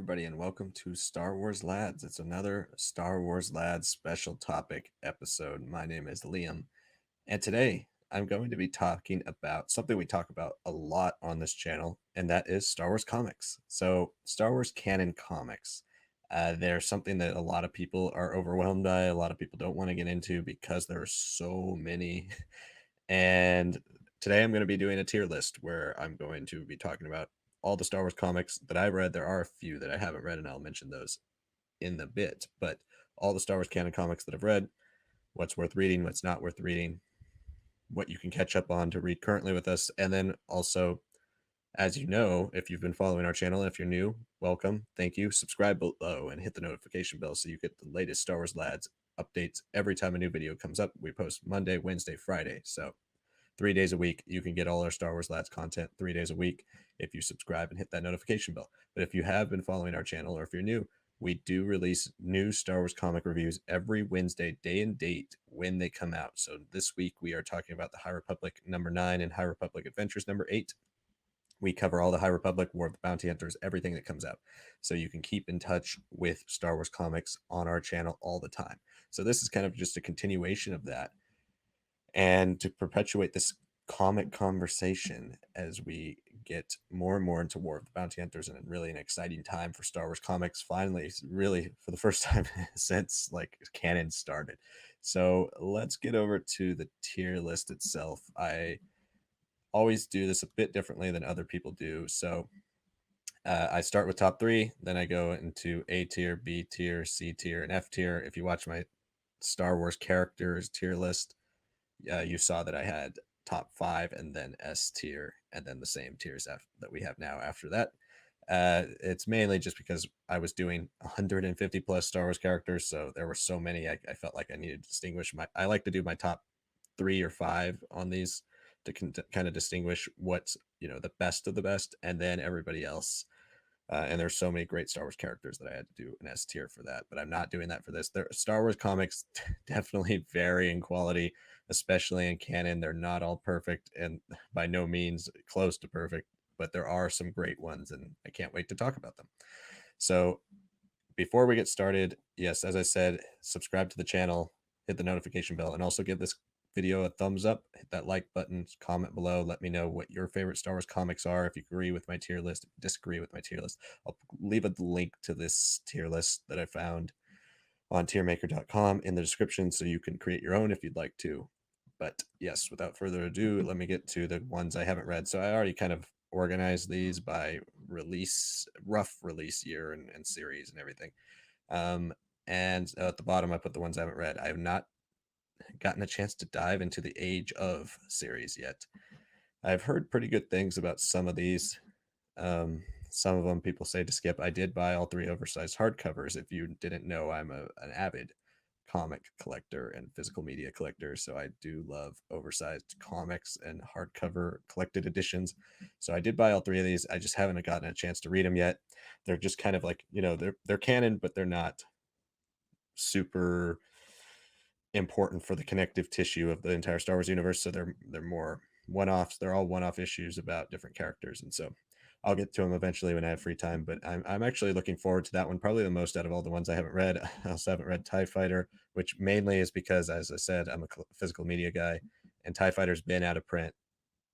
everybody, and welcome to Star Wars Lads. It's another Star Wars Lads special topic episode. My name is Liam, and today I'm going to be talking about something we talk about a lot on this channel, and that is Star Wars comics. So, Star Wars Canon Comics. They're something that a lot of people are overwhelmed by, a lot of people don't want to get into because there are so many. And today I'm going to be doing a tier list where I'm going to be talking about all the Star Wars comics that I've read. There are a few that I haven't read, and I'll mention those in the bit. But all the Star Wars canon comics that I've read, what's worth reading, what's not worth reading, what you can catch up on to read currently with us. And then also, as you know, if you've been following our channel, if you're new, welcome. Thank you. Subscribe below and hit the notification bell so you get the latest Star Wars Lads updates every time a new video comes up. We post Monday, Wednesday, Friday. So 3 days a week, you can get all our Star Wars Lads content 3 days a week if you subscribe and hit that notification bell. But if you have been following our channel, or if you're new, we do release new Star Wars comic reviews every Wednesday, day and date when they come out. So this week we are talking about the High Republic #9 and High Republic Adventures #8. We cover all the High Republic, War of the Bounty Hunters, everything that comes out. So you can keep in touch with Star Wars comics on our channel all the time. So this is kind of just a continuation of that, and to perpetuate this comic conversation as we get more and more into War of the Bounty Hunters, and really an exciting time for Star Wars comics, finally, really for the first time since like canon started. So let's get over to the tier list itself. I always do this a bit differently than other people do. So I start with top three, then I go into A tier, B tier, C tier, and F tier. If you watch my Star Wars characters tier list, you saw that I had top five and then S tier, and then the same tiers that we have now after that. It's mainly just because I was doing 150 plus Star Wars characters, so there were so many. I felt like I needed to distinguish I like to do my top 3 or 5 on these to kind of distinguish what's the best of the best, and then everybody else. And there's so many great Star Wars characters that I had to do an S tier for that, but I'm not doing that for this. Star Wars comics definitely vary in quality, especially in canon. They're not all perfect, and by no means close to perfect, but there are some great ones, and I can't wait to talk about them. So before we get started, yes, as I said, subscribe to the channel, hit the notification bell, and also give this video a thumbs up, hit that like button, comment below, let me know what your favorite Star Wars comics are, if you agree with my tier list, if you disagree with my tier list. I'll leave a link to this tier list that I found on tiermaker.com in the description so you can create your own if you'd like to. But yes, without further ado, let me get to the ones I haven't read. So I already kind of organized these by rough release year and series and everything. And at the bottom, I put the ones I haven't read. I have not gotten a chance to dive into the Age of series yet. I've heard pretty good things about some of these. Some of them people say to skip. I did buy all 3 oversized hardcovers. If you didn't know, I'm an avid comic collector and physical media collector, so I do love oversized comics and hardcover collected editions. So I did buy all 3 of these. I just haven't gotten a chance to read them yet. They're just kind of like, they're canon, but they're not super important for the connective tissue of the entire Star Wars universe. So they're more one-offs. They're all one-off issues about different characters, and so I'll get to them eventually when I have free time. But I'm actually looking forward to that one probably the most out of all the ones I haven't read. I also haven't read TIE Fighter, which mainly is because, as I said, I'm a physical media guy, and TIE Fighter's been out of print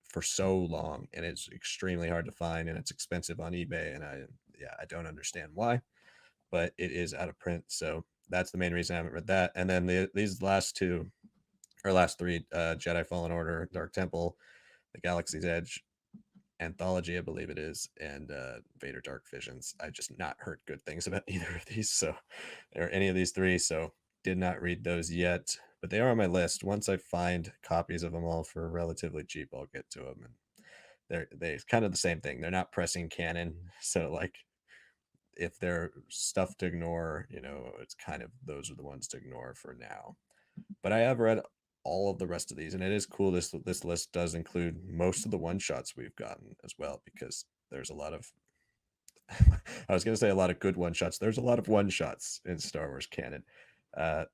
for so long, and it's extremely hard to find, and it's expensive on eBay, and I don't understand why, but it is out of print. So that's the main reason I haven't read that. And then these last 3, Jedi Fallen Order, Dark Temple, The Galaxy's Edge anthology, I believe it is, and Vader Dark Visions. I just not heard good things about either of these, so or any of these 3, so did not read those yet, but they are on my list. Once I find copies of them all for relatively cheap, I'll get to them. And they're kind of the same thing. They're not pressing canon, so like if they're stuff to ignore, it's kind of those are the ones to ignore for now. But I have read all of the rest of these, and it is cool. This list does include most of the one shots we've gotten as well, because there's a lot of I was going to say a lot of good one shots. There's a lot of one shots in Star Wars canon.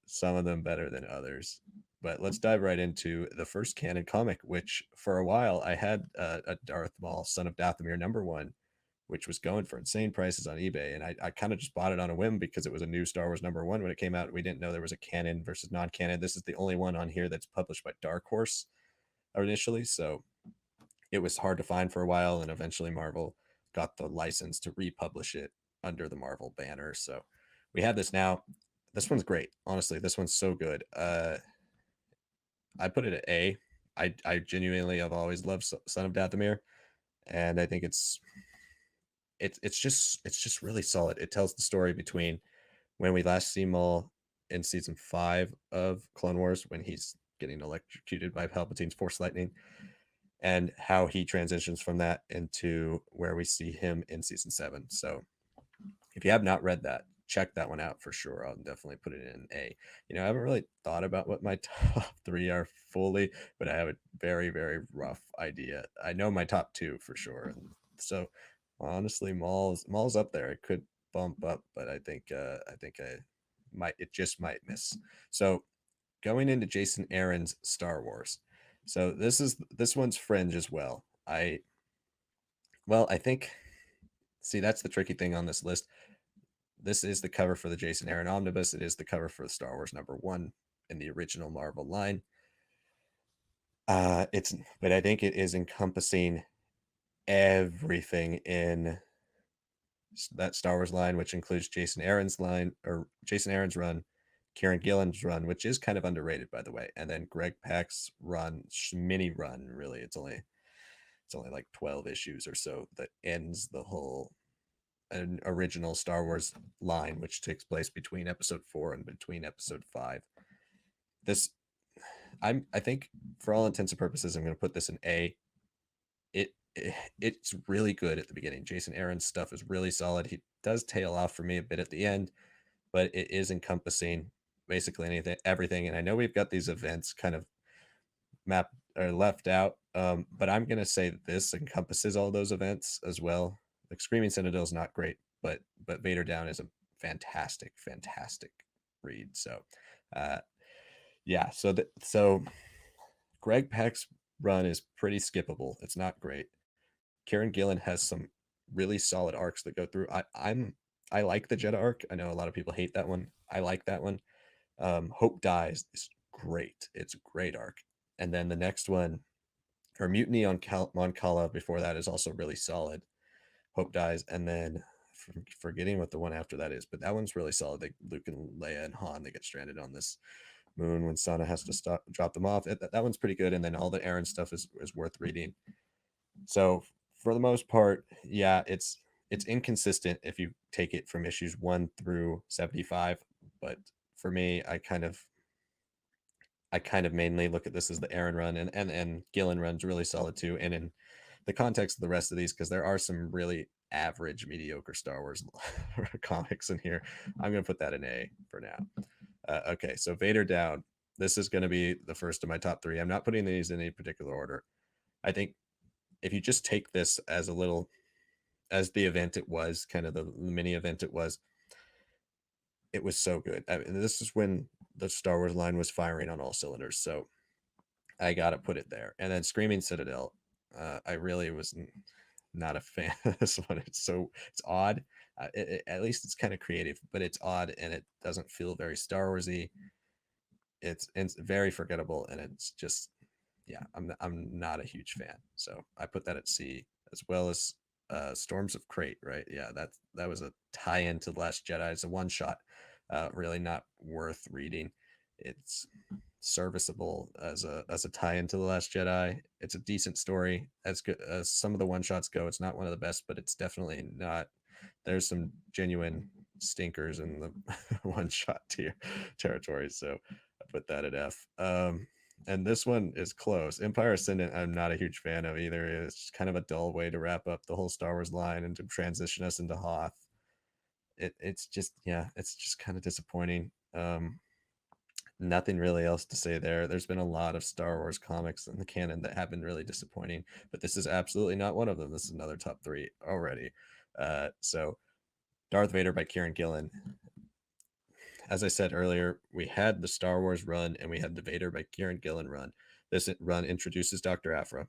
Some of them better than others. But let's dive right into the first canon comic, which for a while I had a Darth Maul, son of Dathomir #1, which was going for insane prices on eBay. And I kind of just bought it on a whim because it was a new Star Wars #1 when it came out. We didn't know there was a canon versus non-canon. This is the only one on here that's published by Dark Horse initially. So it was hard to find for a while, and eventually Marvel got the license to republish it under the Marvel banner. So we have this now. This one's great. Honestly, this one's so good. I put it at A. I genuinely have always loved Son of Dathomir, and I think it's just really solid. It tells the story between when we last see Maul in season 5 of Clone Wars, when he's getting electrocuted by Palpatine's Force lightning, and how he transitions from that into where we see him in season 7. So if you have not read that, check that one out for sure. I'll definitely put it in A. I haven't really thought about what my top 3 are fully, but I have a very, very rough idea. I know my top 2 for sure. So honestly, Maul's up there. It could bump up, but I think it just might miss. So going into Jason Aaron's Star Wars. So this one's fringe as well. I think, see, that's the tricky thing on this list. This is the cover for the Jason Aaron Omnibus. It is the cover for Star Wars #1 in the original Marvel line. But I think it is encompassing everything in that Star Wars line, which includes Jason Aaron's run, Kieran Gillen's run, which is kind of underrated, by the way, and then Greg Pak's mini run. Really, it's only like 12 issues or so that ends the whole an original Star Wars line, which takes place between episode 4 and between episode 5. I think for all intents and purposes, I'm going to put this in A. It's really good at the beginning. Jason Aaron's stuff is really solid. He does tail off for me a bit at the end, but it is encompassing basically everything. And I know we've got these events kind of mapped or left out, but I'm going to say that this encompasses all those events as well. Like Screaming Citadel is not great, but Vader Down is a fantastic read. So so Greg Pak's run is pretty skippable. It's not great. Kieran Gillen has some really solid arcs that go through. I like the Jedha arc. I know a lot of people hate that one. I like that one. Hope Dies is great. It's a great arc. And then the next one, or Mutiny on Mon Cala before that, is also really solid. Hope Dies, and then forgetting what the one after that is, but that one's really solid. Luke and Leia and Han, they get stranded on this moon when Sana has to drop them off. That one's pretty good, and then all the Aaron stuff is worth reading. So for the most part, yeah, it's inconsistent if you take it from issues 1 through 75, but for me, I kind of mainly look at this as the Aaron run, and Gillen run's really solid too. And in the context of the rest of these, because there are some really average, mediocre Star Wars comics in here, I'm going to put that in A for now. Okay, so Vader Down. This is going to be the first of my top 3. I'm not putting these in any particular order. I think if you just take this as the event it was, kind of the mini event it was so good. I mean, this is when the Star Wars line was firing on all cylinders. So I got to put it there. And then Screaming Citadel. I really was not a fan of this one. It's odd. At least it's kind of creative, but it's odd, and it doesn't feel very Star Warsy. It's very forgettable, and it's just, yeah, I'm not a huge fan. So I put that at C, as well as Storms of Crate, right? Yeah, that was a tie-in to The Last Jedi. It's a one-shot, really not worth reading. It's serviceable as a tie-in to The Last Jedi. It's a decent story. As good as some of the one-shots go, it's not one of the best, but it's definitely not. There's some genuine stinkers in the one-shot territory, so I put that at F. And this one is close. Empire Ascendant, I'm not a huge fan of either. It's kind of a dull way to wrap up the whole Star Wars line and to transition us into Hoth. It's just kind of disappointing. Nothing really else to say there. There's been a lot of Star Wars comics in the canon that have been really disappointing, but this is absolutely not one of them. This is another top 3 already. So Darth Vader by Kieran Gillen. As I said earlier, we had the Star Wars run and we had the Vader by Kieran Gillen run. This run introduces Dr. Aphra,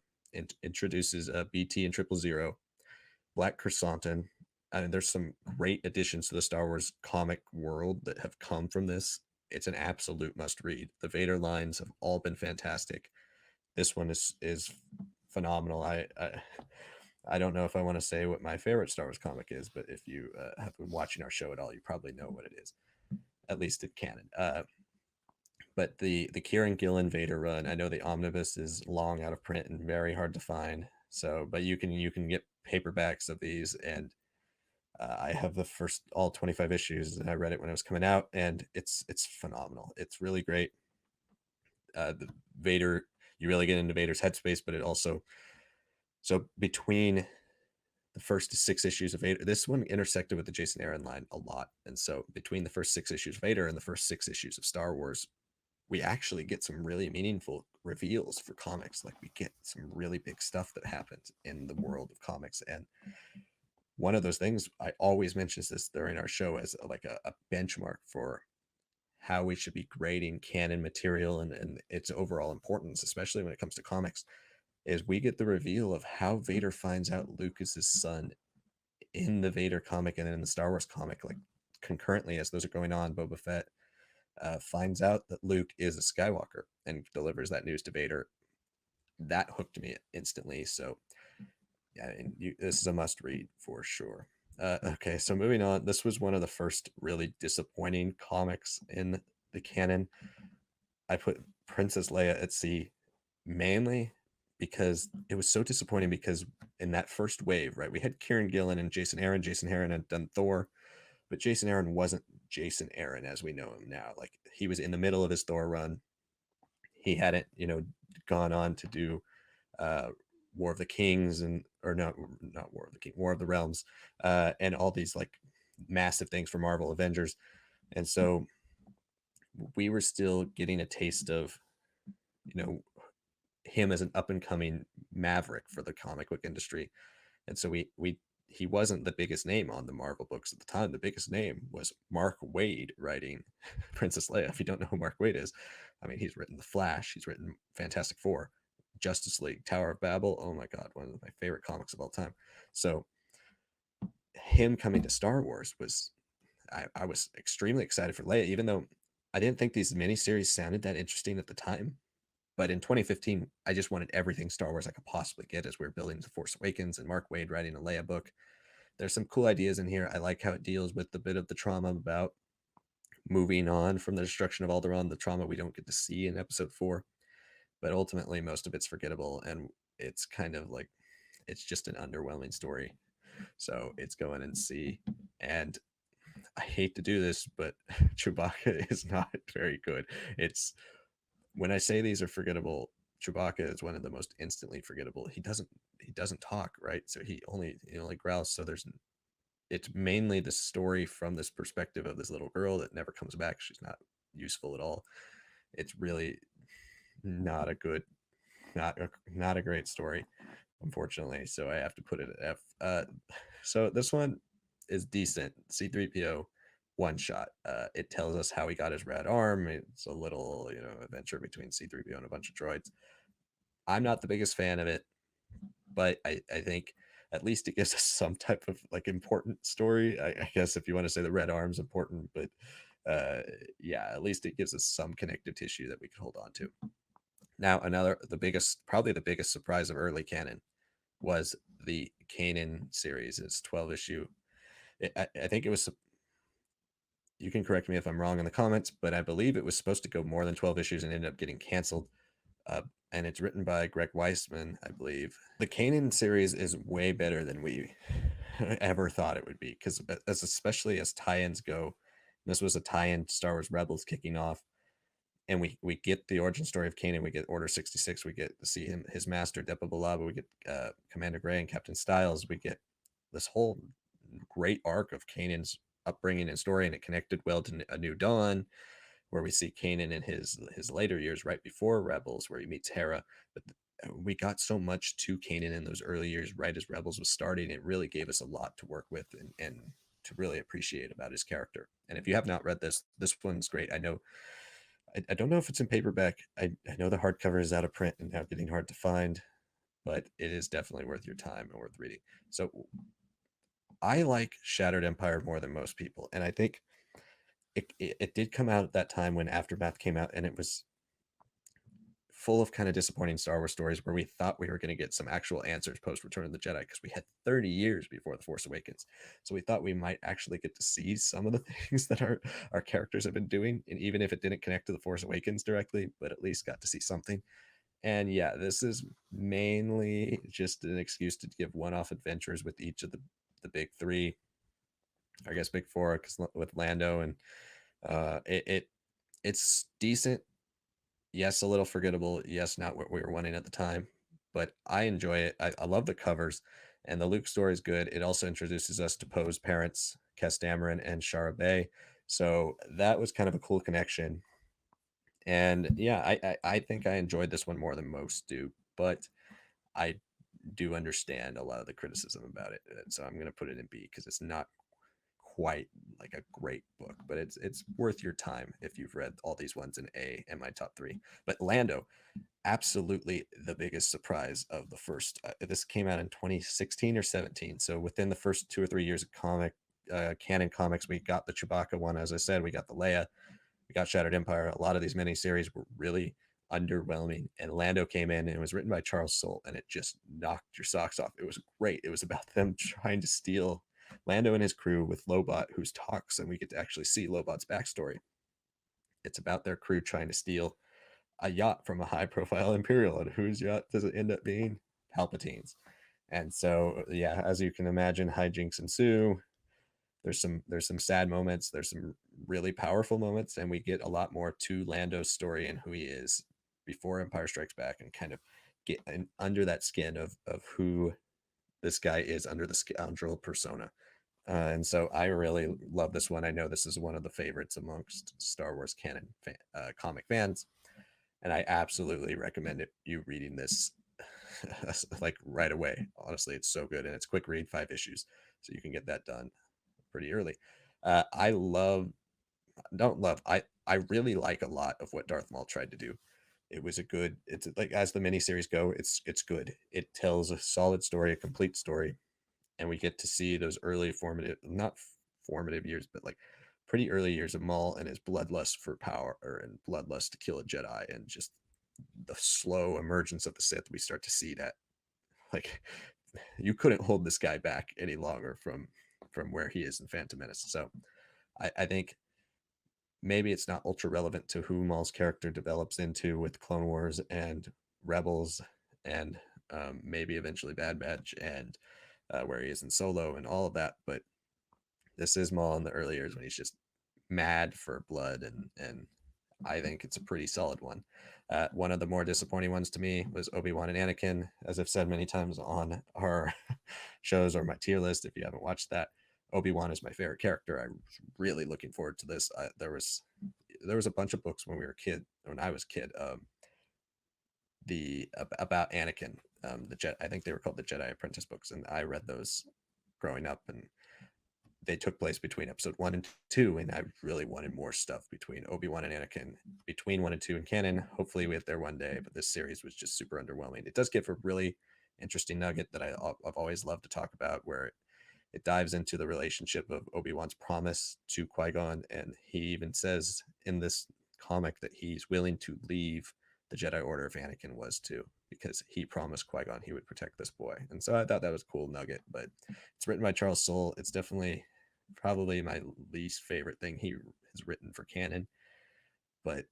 introduces BT and 000, Black Chrysanthemum. I mean, there's some great additions to the Star Wars comic world that have come from this. It's an absolute must read. The Vader lines have all been fantastic. This one is phenomenal. I don't know if I want to say what my favorite Star Wars comic is, but if you have been watching our show at all, you probably know what it is, at least in canon. But the Kieran Gillen Vader run, I know the omnibus is long out of print and very hard to find. So, but you can get paperbacks of these, and I have the first all 25 issues, and I read it when it was coming out, and it's phenomenal. It's really great. The Vader, you really get into Vader's headspace, but it also so between the first 6 issues of Vader, this one intersected with the Jason Aaron line a lot, and so between the first 6 issues of Vader and the first 6 issues of Star Wars, we actually get some really meaningful reveals for comics. Like we get some really big stuff that happens in the world of comics, and one of those things I always mentions this during our show as like a benchmark for how we should be grading canon material and its overall importance, especially when it comes to comics, is we get the reveal of how Vader finds out Luke is his son in the Vader comic and in the Star Wars comic. Like concurrently as those are going on, Boba Fett finds out that Luke is a Skywalker and delivers that news to Vader. That hooked me instantly. So yeah, and this is a must read for sure. Okay, so moving on. This was one of the first really disappointing comics in the canon. I put Princess Leia at sea mainly because it was so disappointing because in that first wave, right, we had Kieran Gillen and Jason Aaron. Jason Aaron had done Thor, but Jason Aaron wasn't Jason Aaron as we know him now. Like he was in the middle of his Thor run. He hadn't, gone on to do uh, War of the Kings and or not War of the King, War of the Realms, and all these like massive things for Marvel Avengers, and so we were still getting a taste of, you know, him as an up and coming maverick for the comic book industry, and so we he wasn't the biggest name on the Marvel books at the time. The biggest name was Mark Waid writing Princess Leia. If you don't know who Mark Waid is, I mean, he's written The Flash, he's written Fantastic Four, Justice League, Tower of Babel. Oh my God, one of my favorite comics of all time. So him coming to Star Wars was, I was extremely excited for Leia, even though I didn't think these miniseries sounded that interesting at the time. But in 2015, I just wanted everything Star Wars I could possibly get as we were building The Force Awakens and Mark Waid writing a Leia book. There's some cool ideas in here. I like how it deals with the bit of the trauma about moving on from the destruction of Alderaan, the trauma we don't get to see in episode 4. But ultimately, most of it's forgettable, and it's kind of like it's just an underwhelming story. So it's going and see. And I hate to do this, but Chewbacca is not very good. It's when I say these are forgettable, Chewbacca is one of the most instantly forgettable. He doesn't talk, right? So he only growls. So it's mainly the story from this perspective of this little girl that never comes back. She's not useful at all. It's really not a good, not a great story, unfortunately. So I have to put it at F. So this one is decent. C3PO one shot. It tells us how he got his red arm. It's a little, adventure between C3PO and a bunch of droids. I'm not the biggest fan of it, but I think at least it gives us some type of like important story. I guess if you want to say the red arm's important, but yeah, at least it gives us some connective tissue that we can hold on to. Now, probably the biggest surprise of early canon was the Kanan series. It's 12 issue. I think it was, you can correct me if I'm wrong in the comments, but I believe it was supposed to go more than 12 issues and ended up getting canceled. And it's written by Greg Weisman, I believe. The Kanan series is way better than we ever thought it would be, because especially as tie-ins go, this was a tie-in to Star Wars Rebels kicking off, and we get the origin story of Kanan. We get Order 66. We get to see his master Depa Billaba. We get Commander Gray and Captain Styles. We get this whole great arc of Kanan's upbringing and story, and it connected well to A New Dawn, where we see Kanan in his later years, right before Rebels, where he meets Hera. But we got so much to Kanan in those early years, right as Rebels was starting. It really gave us a lot to work with and to really appreciate about his character. And if you have not read this one's great. I know. I don't know if it's in paperback. I know the hardcover is out of print and now getting hard to find, but it is definitely worth your time and worth reading. So I like Shattered Empire more than most people, and I think it did come out at that time when Aftermath came out, and it was full of kind of disappointing Star Wars stories where we thought we were going to get some actual answers post Return of the Jedi, because we had 30 years before The Force Awakens. So we thought we might actually get to see some of the things that our characters have been doing. And even if it didn't connect to The Force Awakens directly, but at least got to see something. And yeah, this is mainly just an excuse to give one-off adventures with each of the big three, I guess big four, because with Lando, and it's decent. Yes, a little forgettable. Yes, not what we were wanting at the time, but I enjoy it. I love the covers, and the Luke story is good. It also introduces us to Poe's parents, Kes Dameron and Shara Bay. So that was kind of a cool connection. And yeah, I think I enjoyed this one more than most do, but I do understand a lot of the criticism about it. So I'm going to put it in B because it's not quite like a great book, but it's worth your time if you've read all these ones in A and my top three. But Lando, absolutely the biggest surprise of the first. This came out in 2016 or 17, so within the first 2 or 3 years of canon comics, we got the Chewbacca one. As I said, we got the Leia, we got Shattered Empire. A lot of these miniseries were really underwhelming, and Lando came in, and it was written by Charles Soule, and it just knocked your socks off. It was great. It was about them trying to steal Lando and his crew with Lobot, who's talks, and we get to actually see Lobot's backstory. It's about their crew trying to steal a yacht from a high-profile Imperial, and whose yacht does it end up being? Palpatine's. And so, yeah, as you can imagine, hijinks ensue. There's some sad moments. There's some really powerful moments, and we get a lot more to Lando's story and who he is before Empire Strikes Back, and kind of get under that skin of who this guy is under the scoundrel persona. And so I really love this one. I know this is one of the favorites amongst Star Wars canon comic fans, and I absolutely recommend you reading this like right away. Honestly, it's so good, and it's quick read, 5 issues, so you can get that done pretty early. I love, don't love, I really like a lot of what Darth Maul tried to do. It was a good. It's like, as the miniseries go, it's good. It tells a solid story, a complete story, and we get to see those early formative, not formative years, but like pretty early years of Maul and his bloodlust for power, and bloodlust to kill a Jedi, and just the slow emergence of the Sith. We start to see that, like, you couldn't hold this guy back any longer from where he is in Phantom Menace. So I think maybe it's not ultra relevant to who Maul's character develops into with Clone Wars and Rebels, and maybe eventually Bad Batch, and where he is in Solo and all of that. But this is Maul in the early years when he's just mad for blood, and I think it's a pretty solid one. One of the more disappointing ones to me was Obi-Wan and Anakin, as I've said many times on our shows or my tier list. If you haven't watched that, Obi-Wan is my favorite character. I'm really looking forward to this. There was a bunch of books when I was a kid, about Anakin, I think they were called the Jedi Apprentice books, and I read those growing up, and they took place between episode 1 and 2, and I really wanted more stuff between Obi-Wan and Anakin, between 1 and 2 in canon. Hopefully we get there one day, but this series was just super underwhelming. It does give a really interesting nugget that I've always loved to talk about, where it dives into the relationship of Obi-Wan's promise to Qui-Gon, and he even says in this comic that he's willing to leave the Jedi Order if Anakin was to, because he promised Qui-Gon he would protect this boy. And so I thought that was a cool nugget. But it's written by Charles Soule. It's definitely probably my least favorite thing he has written for canon. But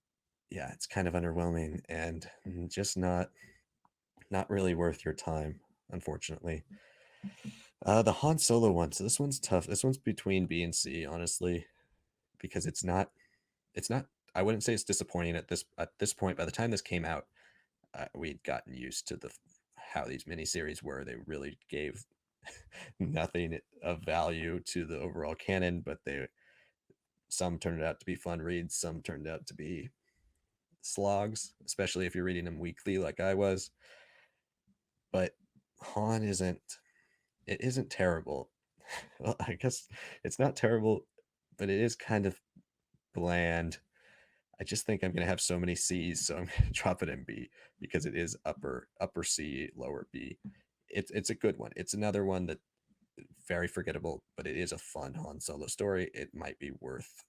yeah, it's kind of underwhelming and just not really worth your time, unfortunately. The Han Solo one. So this one's tough. This one's between B and C, honestly, because it's not. I wouldn't say it's disappointing at this point. By the time this came out, we'd gotten used to how these miniseries were. They really gave nothing of value to the overall canon, but some turned out to be fun reads, some turned out to be slogs, especially if you're reading them weekly like I was. But Han isn't terrible. Well, I guess it's not terrible, but it is kind of bland. I just think I'm going to have so many C's, so I'm going to drop it in B, because it is upper C, lower B. It's a good one. It's another one that very forgettable, but it is a fun Han Solo story. It might be worth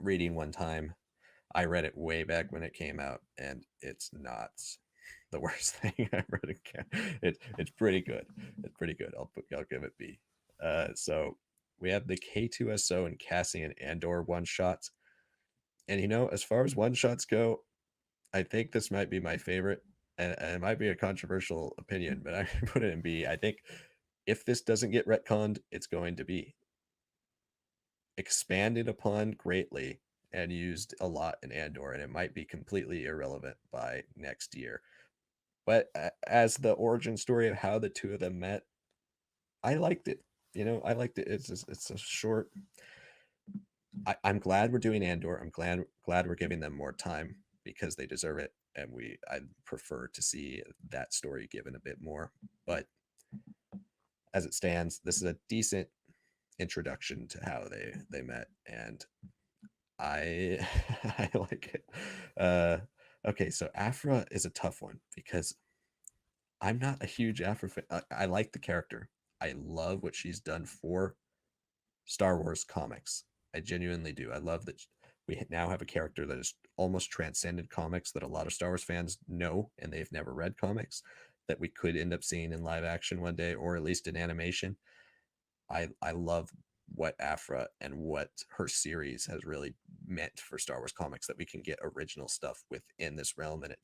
reading one time. I read it way back when it came out, and it's not the worst thing I read. It's pretty good. It's pretty good. I'll give it B. So we have the K2so and Cassie and Andor one shots, and as far as one shots go, I think this might be my favorite, and it might be a controversial opinion, but I put it in B. I think if this doesn't get retconned, it's going to be expanded upon greatly and used a lot in Andor, and it might be completely irrelevant by next year. But as the origin story of how the two of them met, I liked it. I liked it. It's a short. I'm glad we're doing Andor. I'm glad we're giving them more time because they deserve it, and I prefer to see that story given a bit more. But as it stands, this is a decent introduction to how they met, and I I like it. Okay, so Afra is a tough one because I'm not a huge Afra fan. I like the character. I love what she's done for Star Wars comics. I genuinely do. I love that we now have a character that has almost transcended comics that a lot of Star Wars fans know and they've never read comics that we could end up seeing in live action one day or at least in animation. I love what Afra and what her series has really meant for Star Wars comics, that we can get original stuff within this realm, and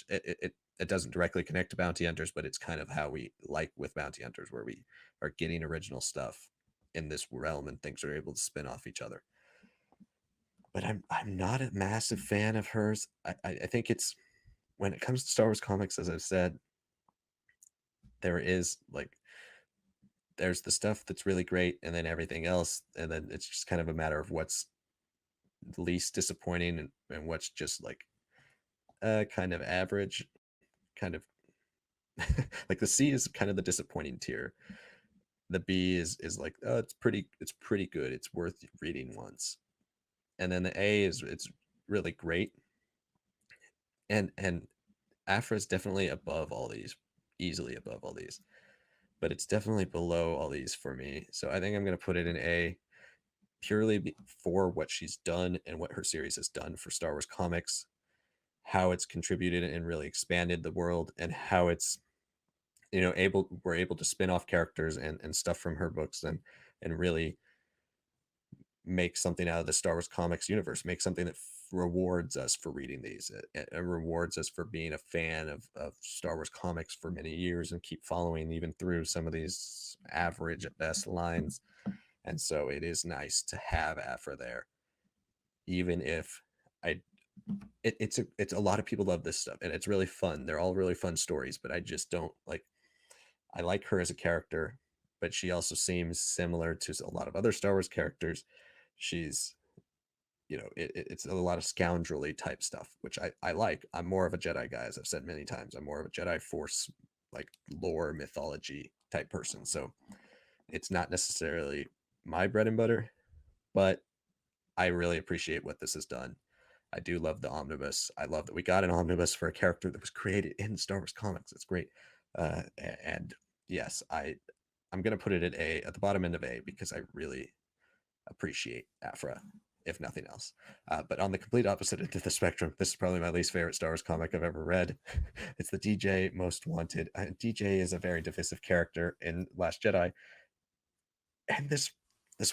it doesn't directly connect to bounty hunters, but it's kind of how we like with bounty hunters, where we are getting original stuff in this realm and things are able to spin off each other. But I'm not a massive fan of hers. I think it's, when it comes to Star Wars comics, as I've said, there is like there's the stuff that's really great and then everything else, and then it's just kind of a matter of what's least disappointing and what's just like kind of average, kind of like the C is kind of the disappointing tier. The B is like, oh, it's pretty good, it's worth reading once. And then the A is, it's really great. And Afra is definitely above all these, easily above all these, but it's definitely below all these for me. So I think I'm going to put it in A, purely for what she's done and what her series has done for Star Wars comics, how it's contributed and really expanded the world, and how it's we're able to spin off characters and stuff from her books and really make something out of the Star Wars comics universe, make something that rewards us for reading these, and rewards us for being a fan of Star Wars comics for many years and keep following even through some of these average at best lines. And so it is nice to have Afra there, even if I it's a lot of people love this stuff and it's really fun. They're all really fun stories, but I just don't like, I like her as a character, but she also seems similar to a lot of other Star Wars characters. She's, it's a lot of scoundrelly type stuff, which I like. I'm more of a Jedi guy, as I've said many times. I'm more of a Jedi Force, like lore mythology type person. So it's not necessarily my bread and butter, but I really appreciate what this has done. I do love the omnibus. I love that we got an omnibus for a character that was created in Star Wars comics. It's great. And yes, I'm gonna put it at the bottom end of A because I really appreciate Afra, if nothing else. But on the complete opposite end of the spectrum, this is probably my least favorite Star Wars comic I've ever read. It's the DJ Most Wanted. DJ is a very divisive character in Last Jedi, and this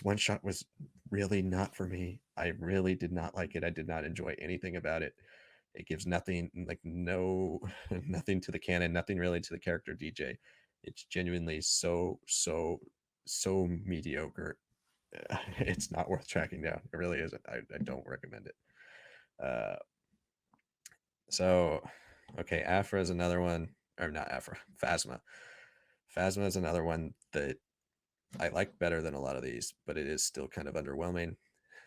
one shot was really not for me. I really did not like it. I did not enjoy anything about it. It gives nothing, like no nothing to the canon, nothing really to the character DJ. It's genuinely so mediocre. It's not worth tracking down. It really isn't. I don't recommend it. Uh, so okay, Afra is another one, or not Afra, Phasma. Phasma is another one that I like better than a lot of these, but it is still kind of underwhelming.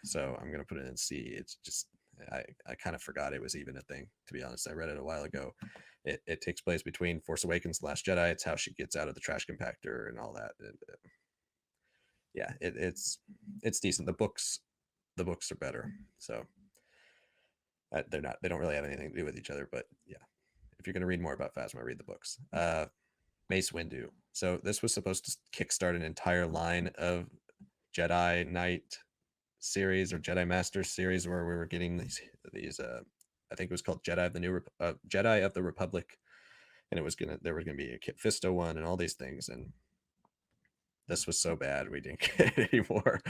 So I'm gonna put it in C. It's just I kind of forgot it was even a thing, to be honest. I read it a while ago. It takes place between Force Awakens and Last Jedi. It's how she gets out of the trash compactor and all that. Yeah, it's decent. The books are better. So they don't really have anything to do with each other. But yeah, if you're gonna read more about Phasma, read the books. Mace Windu. So this was supposed to kickstart an entire line of Jedi Knight series or Jedi Master series where we were getting these I think it was called Jedi of the Republic, and there was gonna be a Kit Fisto one and all these things, and this was so bad we didn't get it anymore.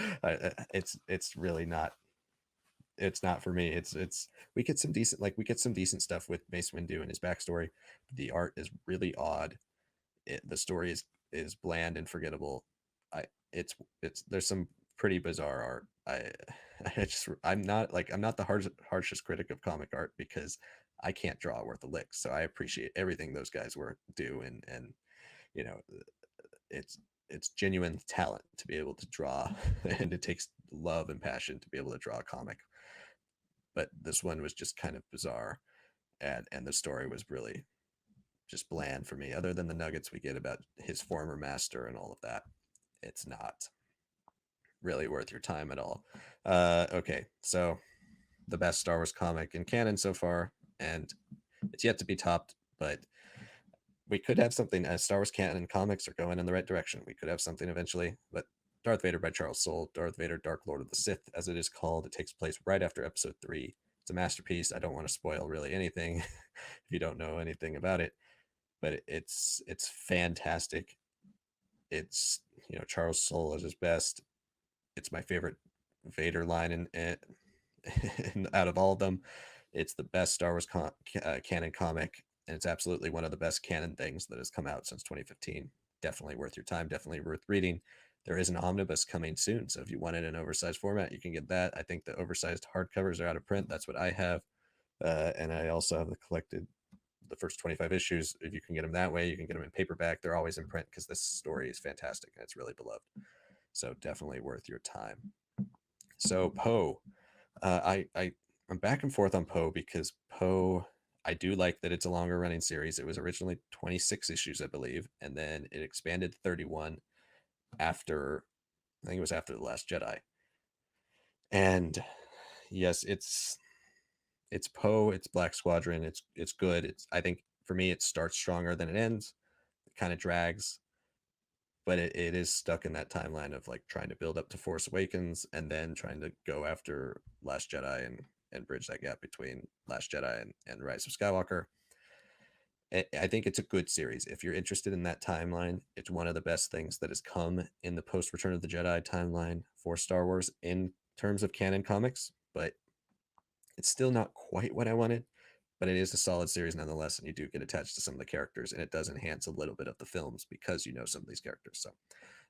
It's really not. It's not for me. It's we get some decent we get some decent stuff with Mace Windu and his backstory. The art is really odd. The story is bland and forgettable. I it's there's some pretty bizarre art. I'm not the harshest critic of comic art because I can't draw worth a lick. So I appreciate everything those guys do, and you know it's it's genuine talent to be able to draw, and it takes love and passion to be able to draw a comic. But this one was just kind of bizarre, and the story was really just bland for me. Other than the nuggets we get about his former master and all of that, it's not really worth your time at all. Okay, so the best Star Wars comic in canon so far, and it's yet to be topped, but we could have something as Star Wars Canon Comics are going in the right direction. We could have something eventually, but Darth Vader by Charles Soule, Darth Vader, Dark Lord of the Sith, as it is called. It takes place right after Episode 3. It's a masterpiece. I don't want to spoil really anything if you don't know anything about it, but it's fantastic. It's Charles Soule is his best. It's my favorite Vader line in out of all of them. It's the best Star Wars canon comic, and it's absolutely one of the best canon things that has come out since 2015. Definitely worth your time. Definitely worth reading. There is an omnibus coming soon, so if you want it in oversized format, you can get that. I think the oversized hardcovers are out of print. That's what I have, and I also have the first 25 issues. If you can get them that way, you can get them in paperback. They're always in print because this story is fantastic and it's really beloved. So definitely worth your time. So Poe, I'm back and forth on Poe because Poe, I do like that it's a longer running series. It was originally 26 issues, I believe, and then it expanded to 31 after, I think it was after The Last Jedi. And yes, it's Poe, it's Black Squadron, it's good. I think for me it starts stronger than it ends. It kind of drags, but it is stuck in that timeline of like trying to build up to Force Awakens and then trying to go after Last Jedi and bridge that gap between Last Jedi and Rise of Skywalker. I think it's a good series. If you're interested in that timeline, it's one of the best things that has come in the post Return of the Jedi timeline for Star Wars in terms of canon comics, but it's still not quite what I wanted. But it is a solid series nonetheless, and you do get attached to some of the characters, and it does enhance a little bit of the films because you know some of these characters. So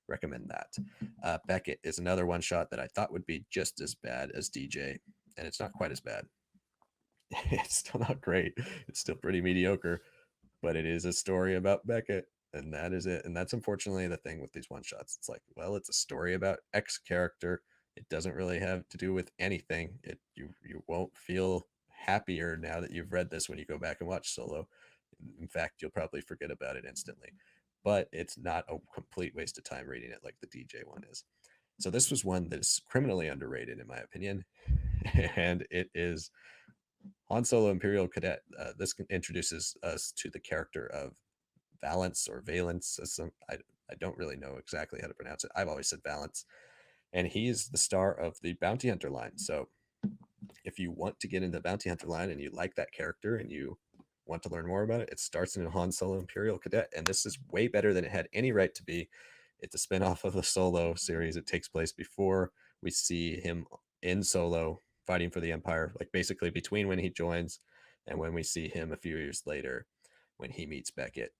recommend that. Beckett is another one shot that I thought would be just as bad as DJ, and it's not quite as bad. It's still not great. It's still pretty mediocre, but it is a story about Beckett, and that is it. And that's unfortunately the thing with these one shots. It's like, well, it's a story about X character. It doesn't really have to do with anything. You won't feel happier now that you've read this when you go back and watch Solo. In fact, you'll probably forget about it instantly. But it's not a complete waste of time reading it like the DJ one is. So this was one that is criminally underrated in my opinion, and it is Han Solo Imperial Cadet. This introduces us to the character of Valance or Valence. I don't really know exactly how to pronounce it. I've always said Valance. And he's the star of the Bounty Hunter line. So if you want to get into the Bounty Hunter line and you like that character and you want to learn more about it, it starts in Han Solo Imperial Cadet. And this is way better than it had any right to be. It's a spinoff of the Solo series. It takes place before we see him in Solo fighting for the Empire, like basically between when he joins and when we see him a few years later when he meets Beckett.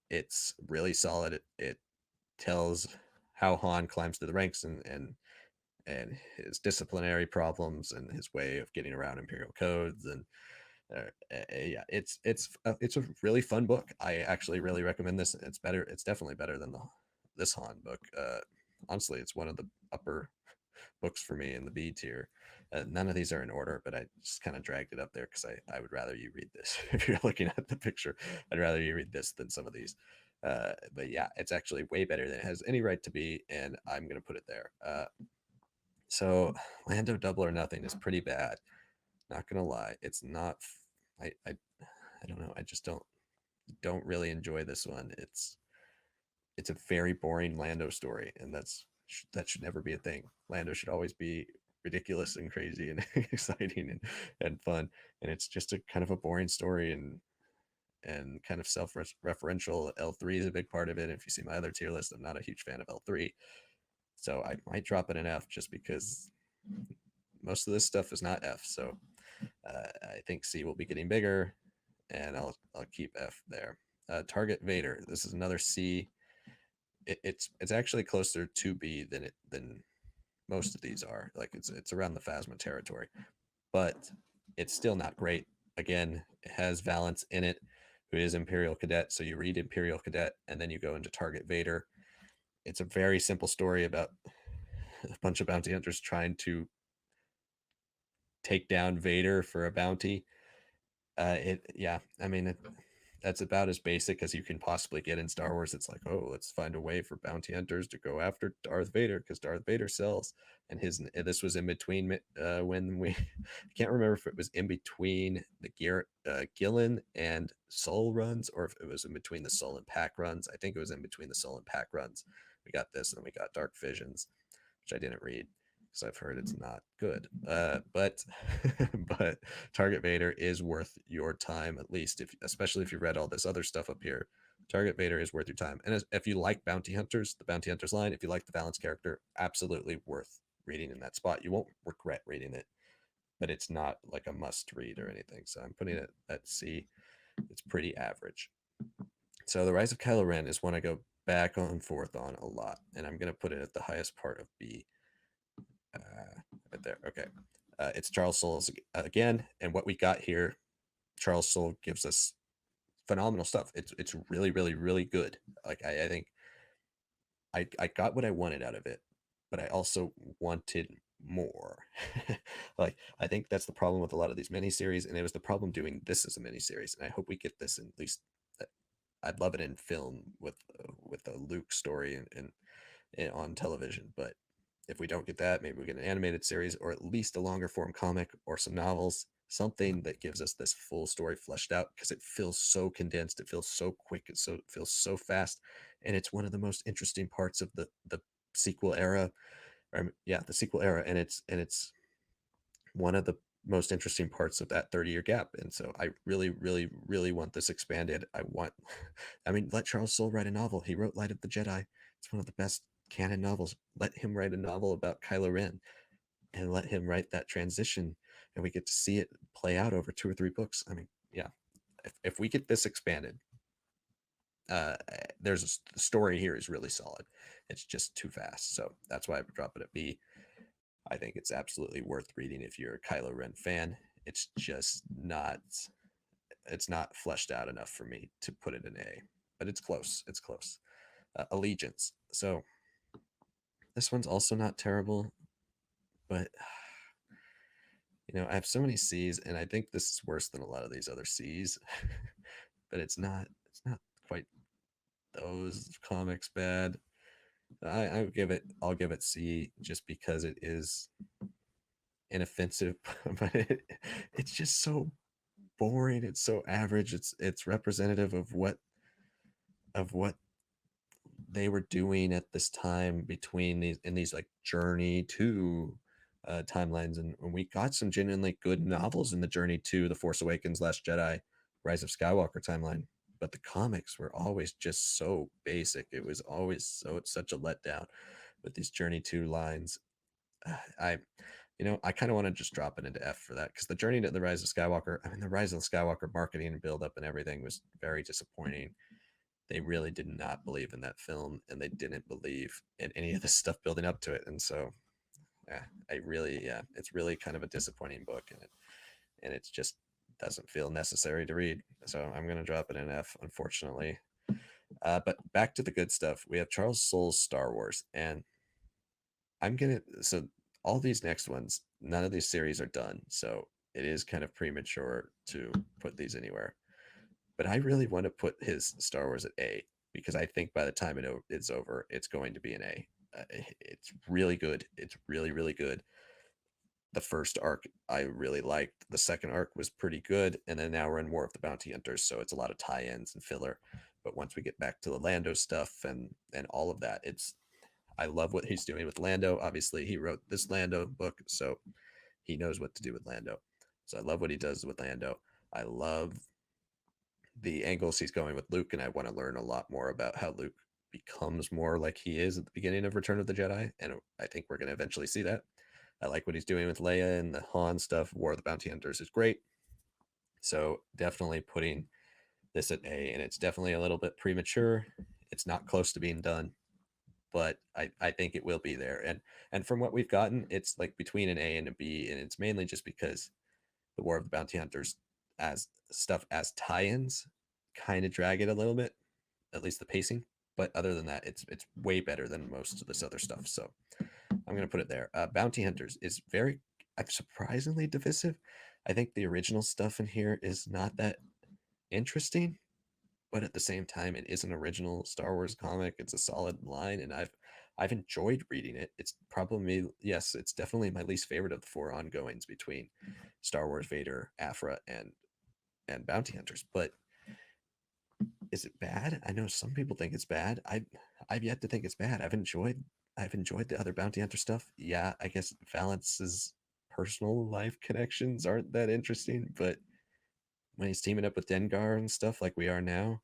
It's really solid. It tells how Han climbs through the ranks and his disciplinary problems and his way of getting around Imperial codes and yeah, it's a really fun book. I actually really recommend this. It's better. It's definitely better than this Han book. Honestly, it's one of the upper books for me in the B tier. None of these are in order, but I just kind of dragged it up there because I would rather you read this. If you're looking at the picture, I'd rather you read this than some of these. But yeah, it's actually way better than it has any right to be, and I'm gonna put it there. So Lando Double or Nothing is pretty bad. Not gonna lie, it's not. I don't know. I just don't. don't really enjoy this one. It's a very boring Lando story, and that should never be a thing. Lando should always be ridiculous and crazy and exciting and fun, and it's just a kind of a boring story and kind of self-referential. L3 is a big part of it. If you see my other tier list, I'm not a huge fan of L3, so I might drop it an F just because most of this stuff is not F. So I think C will be getting bigger, and I'll keep F there. Target Vader. This is another C. It's actually closer to B than most of these are. Like it's around the Phasma territory, but it's still not great. Again, it has Valance in it, who is Imperial Cadet. So you read Imperial Cadet and then you go into Target Vader. It's a very simple story about a bunch of bounty hunters trying to take down Vader for a bounty. Yeah, I mean, that's about as basic as you can possibly get in Star Wars. It's like, oh, let's find a way for bounty hunters to go after Darth Vader because Darth Vader sells. And this was in between when we I can't remember if it was in between the Gillen and Soul runs or if it was in between the Soul and Pack runs. I think it was in between the Soul and Pack runs. We got this, and then we got Dark Visions, which I didn't read because I've heard it's not good. But but Target Vader is worth your time, at least especially if you read all this other stuff up here. Target Vader is worth your time, and if you like bounty hunters, the bounty hunters line, if you like the Valance character, absolutely worth reading in that spot. You won't regret reading it, but it's not like a must read or anything. So I'm putting it at C. It's pretty average. So the Rise of Kylo Ren is one I go back and forth on a lot, and I'm gonna put it at the highest part of B. Right there. Okay. It's Charles Soule's again, and what we got here, Charles Soule gives us phenomenal stuff. It's really, really, really good. Like I think I got what I wanted out of it, but I also wanted more. Like I think that's the problem with a lot of these miniseries, and it was the problem doing this as a miniseries. And I hope we get this in at least. I'd love it in film with a Luke story and on television, but if we don't get that, maybe we get an animated series or at least a longer form comic or some novels, something that gives us this full story fleshed out because it feels so condensed, it feels so quick, it feels so fast, and it's one of the most interesting parts of the sequel era. Yeah, the sequel era, and it's one of the most interesting parts of that 30-year gap. And so I really, really, really want this expanded. I mean, let Charles Soule write a novel. He wrote Light of the Jedi. It's one of the best canon novels. Let him write a novel about Kylo Ren and let him write that transition. And we get to see it play out over 2 or 3 books. I mean, yeah, if we get this expanded, the story here is really solid. It's just too fast. So that's why I would drop it at B. I think it's absolutely worth reading if you're a Kylo Ren fan. It's just not it's not fleshed out enough for me to put it in A, but it's close. It's close. Allegiance. So this one's also not terrible, but I have so many C's, and I think this is worse than a lot of these other C's. But it's not quite those comics bad. I'll give it C just because it is inoffensive, but it's just so boring. It's so average. It's representative of what they were doing at this time between these like Journey to timelines, and we got some genuinely good novels in the Journey to The Force Awakens, Last Jedi, Rise of Skywalker timeline. But the comics were always just so basic. It was always such a letdown with these Journey to lines. I I kind of want to just drop it into F for that because the Journey to the Rise of Skywalker, I mean, the Rise of Skywalker marketing and build up and everything was very disappointing. They really did not believe in that film, and they didn't believe in any of the stuff building up to it. And so, yeah, it's really kind of a disappointing book, and it just doesn't feel necessary to read. So I'm gonna drop it in F, unfortunately. But back to the good stuff. We have Charles Soule's Star Wars, and so all these next ones, none of these series are done, so it is kind of premature to put these anywhere. But I really want to put his Star Wars at A because I think by the time it's over, it's going to be an A. It's really good. It's really, really good. The first arc I really liked. The second arc was pretty good, and then now we're in War of the Bounty Hunters, so it's a lot of tie-ins and filler. But once we get back to the Lando stuff and all of that, it's I love what he's doing with Lando. Obviously, he wrote this Lando book, so he knows what to do with Lando. So I love what he does with Lando. I love the angles he's going with Luke, and I want to learn a lot more about how Luke becomes more like he is at the beginning of Return of the Jedi, and I think we're going to eventually see that. I like what he's doing with Leia and the Han stuff. War of the Bounty Hunters is great. So definitely putting this at A, and it's definitely a little bit premature. It's not close to being done, but I think it will be there. And from what we've gotten, it's like between an A and a B, and it's mainly just because the War of the Bounty Hunters as stuff as tie-ins kind of drag it a little bit, at least the pacing. But other than that, it's way better than most of this other stuff. So I'm gonna put it there. Bounty Hunters is very surprisingly divisive. I think the original stuff in here is not that interesting, but at the same time, it is an original Star Wars comic. It's a solid line, and I've enjoyed reading it. It's probably yes, it's definitely my least favorite of the four ongoings between Star Wars, Vader, Aphra, and Bounty Hunters. But is it bad? I know some people think it's bad. I've yet to think it's bad. I've enjoyed the other Bounty Hunter stuff. Yeah, I guess Valance's personal life connections aren't that interesting, but when he's teaming up with Dengar and stuff like we are now,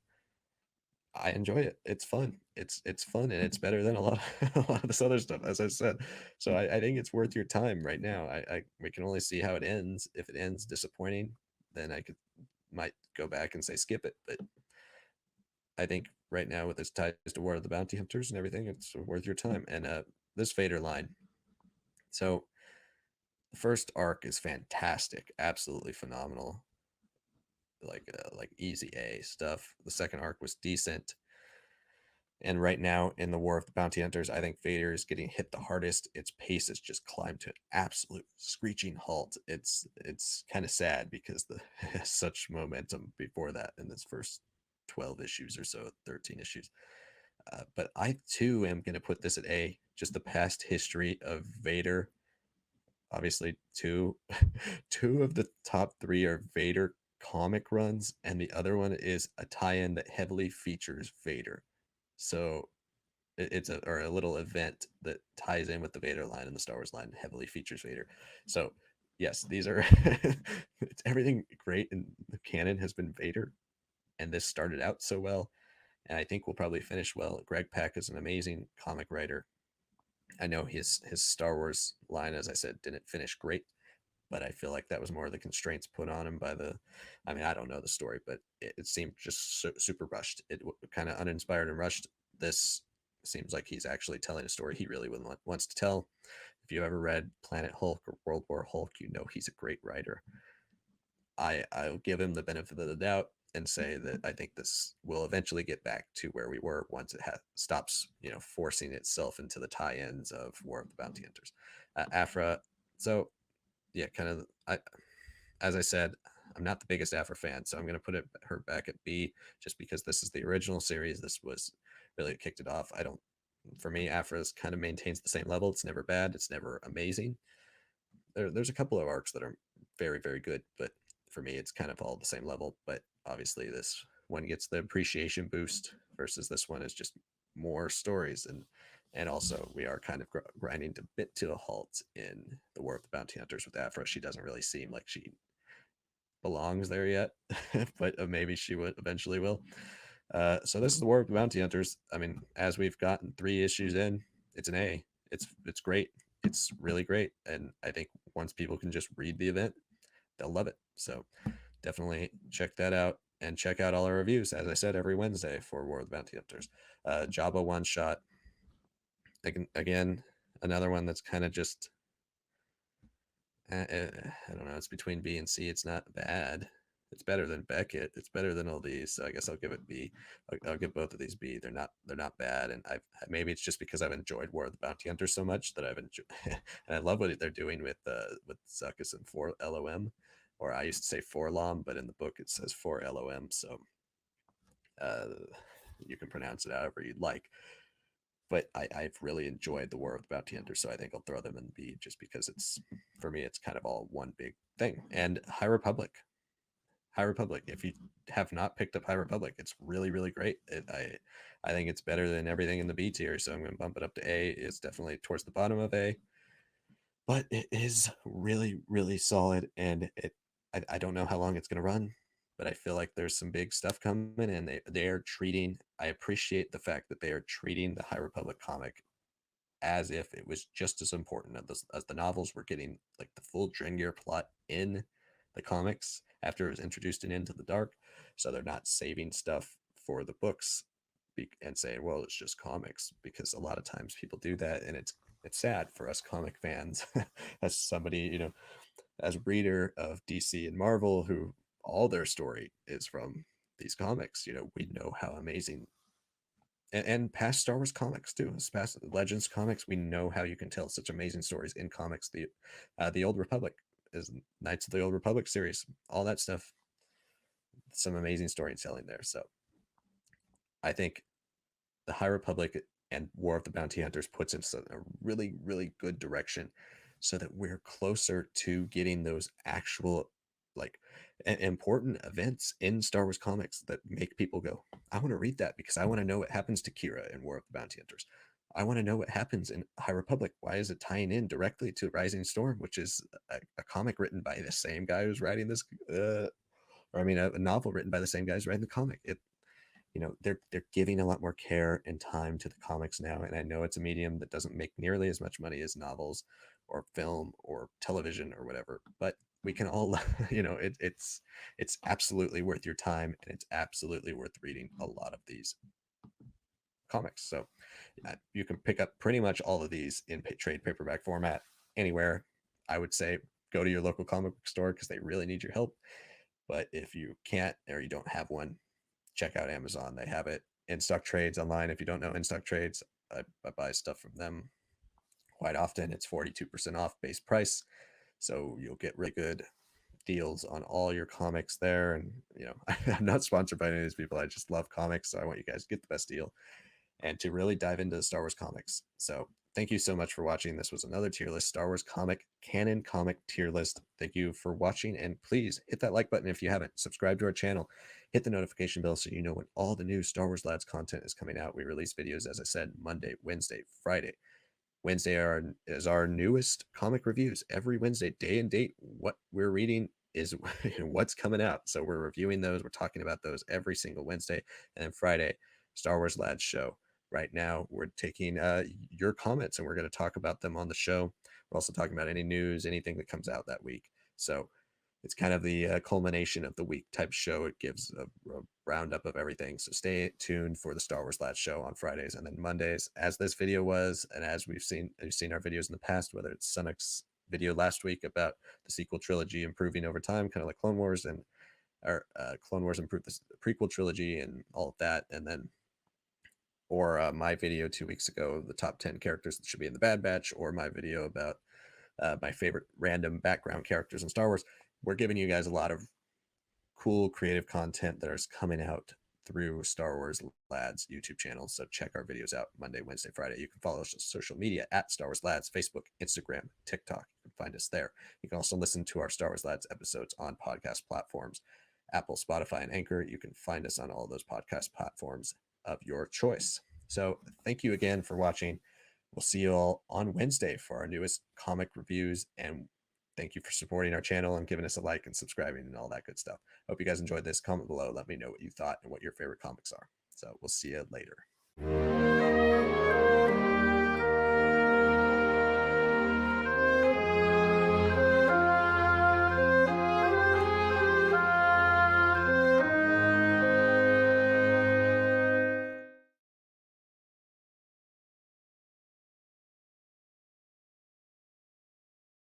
I enjoy it. It's fun. It's fun, and it's better than a lot of, a lot of this other stuff, as I said. So I think it's worth your time right now. I we can only see how it ends. If it ends disappointing, then I might go back and say skip it. But I think right now with this ties to War of the Bounty Hunters and everything, it's worth your time. And this Vader line. So the first arc is fantastic, absolutely phenomenal, like easy A stuff. The second arc was decent. And right now in the War of the Bounty Hunters, I think Vader is getting hit the hardest. Its pace has just climbed to an absolute screeching halt. It's kind of sad because the such momentum before that in this first 12 issues or so, 13 issues. But I too am going to put this at A. Just the past history of Vader. Obviously, two of the top three are Vader comic runs, and the other one is a tie-in that heavily features Vader. So it's a little event that ties in with the Vader line, and the Star Wars line heavily features Vader. So yes, these are it's everything great in the canon has been Vader, and this started out so well, and I think we'll probably finish well. Greg Pak is an amazing comic writer. I know his Star Wars line, as I said, didn't finish great, but I feel like that was more of the constraints put on him by the. I mean, I don't know the story, but it seemed just super rushed. It kind of uninspired and rushed. This seems like he's actually telling a story he really wants to tell. If you ever read Planet Hulk or World War Hulk, you know he's a great writer. I'll give him the benefit of the doubt and say that I think this will eventually get back to where we were once it stops, forcing itself into the tie-ins of War of the Bounty Hunters. Aphra, so yeah, kind of. As I said, I'm not the biggest Aphra fan, so I'm going to put her back at B just because this is the original series. This was really kicked it off. I don't. For me, Aphra's kind of maintains the same level. It's never bad. It's never amazing. There's a couple of arcs that are very, very good, but for me, it's kind of all the same level. But obviously, this one gets the appreciation boost versus this one is just more stories, and also we are kind of grinding a bit to a halt in the War of the Bounty Hunters with Aphra. She doesn't really seem like she belongs there yet, but maybe she would eventually will. So this is the War of the Bounty Hunters. I mean, as we've gotten 3 issues in, it's an A. It's great. It's really great, and I think once people can just read the event, they'll love it. So definitely check that out and check out all our reviews. As I said, every Wednesday for War of the Bounty Hunters. Jabba one shot. Again, another one that's kind of just I don't know. It's between B and C. It's not bad. It's better than Beckett. It's better than all these. So I guess I'll give it B. I'll give both of these B. They're not bad. And maybe it's just because I've enjoyed War of the Bounty Hunter so much that I've enjoyed, and I love what they're doing with Zuckuss and 4LOM, or I used to say 4LOM, but in the book it says 4LOM. So uh, you can pronounce it however you'd like. but I've really enjoyed the War of the Bounty Hunters, so I think I'll throw them in B just because it's, for me, it's kind of all one big thing. And High Republic. High Republic. If you have not picked up High Republic, it's really, really great. I think it's better than everything in the B tier, so I'm going to bump it up to A. It's definitely towards the bottom of A, but it is really, really solid. And I don't know how long it's going to run, but I feel like there's some big stuff coming, and they are treating. I appreciate the fact that they are treating the High Republic comic as if it was just as important as the novels. Were getting like the full Drengir plot in the comics after it was introduced in Into the Dark, so they're not saving stuff for the books and saying, well, it's just comics, because a lot of times people do that, and it's sad for us comic fans as somebody, as a reader of DC and Marvel, who all their story is from these comics. We know how amazing, and past Star Wars comics too, as past Legends comics, we know how you can tell such amazing stories in comics. The Old Republic is Knights of the Old Republic series, all that stuff, some amazing storytelling there. So I think the High Republic and War of the Bounty Hunters puts us in a really, really good direction, so that we're closer to getting those actual, like, important events in Star Wars comics that make people go, I want to read that because I want to know what happens to Kira in War of the Bounty Hunters. I want to know what happens in High Republic. Why is it tying in directly to Rising Storm, which is a comic written by the same guy who's writing this, or I mean, a novel written by the same guy who's writing the comic. They're giving a lot more care and time to the comics now, and I know it's a medium that doesn't make nearly as much money as novels or film or television or whatever, but we can all it's absolutely worth your time, and it's absolutely worth reading a lot of these comics. So you can pick up pretty much all of these in trade paperback format anywhere. I would say go to your local comic book store because they really need your help, but if you can't or you don't have one, check out Amazon. They have it in stock trades online. If you don't know in stock trades, I buy stuff from them quite often. It's 42% off base price, so you'll get really good deals on all your comics there. And I'm not sponsored by any of these people. I just love comics, so I want you guys to get the best deal and to really dive into Star Wars comics. So thank you so much for watching. This was another tier list, Star Wars Canon Comic tier list. Thank you for watching, and please hit that like button if you haven't. Subscribe to our channel. Hit the notification bell so you know when all the new Star Wars Lads content is coming out. We release videos, as I said, Monday, Wednesday, Friday. Wednesday is our newest comic reviews. Every Wednesday, day and date, what we're reading is what's coming out. So we're reviewing those. We're talking about those every single Wednesday. And then Friday, Star Wars Lads show. Right now, we're taking your comments, and we're going to talk about them on the show. We're also talking about any news, anything that comes out that week. So it's kind of the culmination of the week type show. It gives a roundup of everything. So stay tuned for the Star Wars Lads show on Fridays, and then Mondays, as this video was, and as you've seen our videos in the past, whether it's Sunnock's video last week about the sequel trilogy improving over time, kind of like Clone Wars, and Clone Wars improved the prequel trilogy and all of that, and then or my video 2 weeks ago, the top 10 characters that should be in the Bad Batch, or my video about my favorite random background characters in Star Wars. We're giving you guys a lot of cool creative content that is coming out through Star Wars Lads YouTube channel. So check our videos out Monday, Wednesday, Friday. You can follow us on social media at Star Wars Lads, Facebook, Instagram, TikTok. You can find us there. You can also listen to our Star Wars Lads episodes on podcast platforms, Apple, Spotify, and Anchor. You can find us on all those podcast platforms of your choice. So thank you again for watching. We'll see you all on Wednesday for our newest comic reviews, and thank you for supporting our channel and giving us a like and subscribing and all that good stuff. Hope you guys enjoyed this. Comment below. Let me know what you thought and what your favorite comics are. So we'll see you later.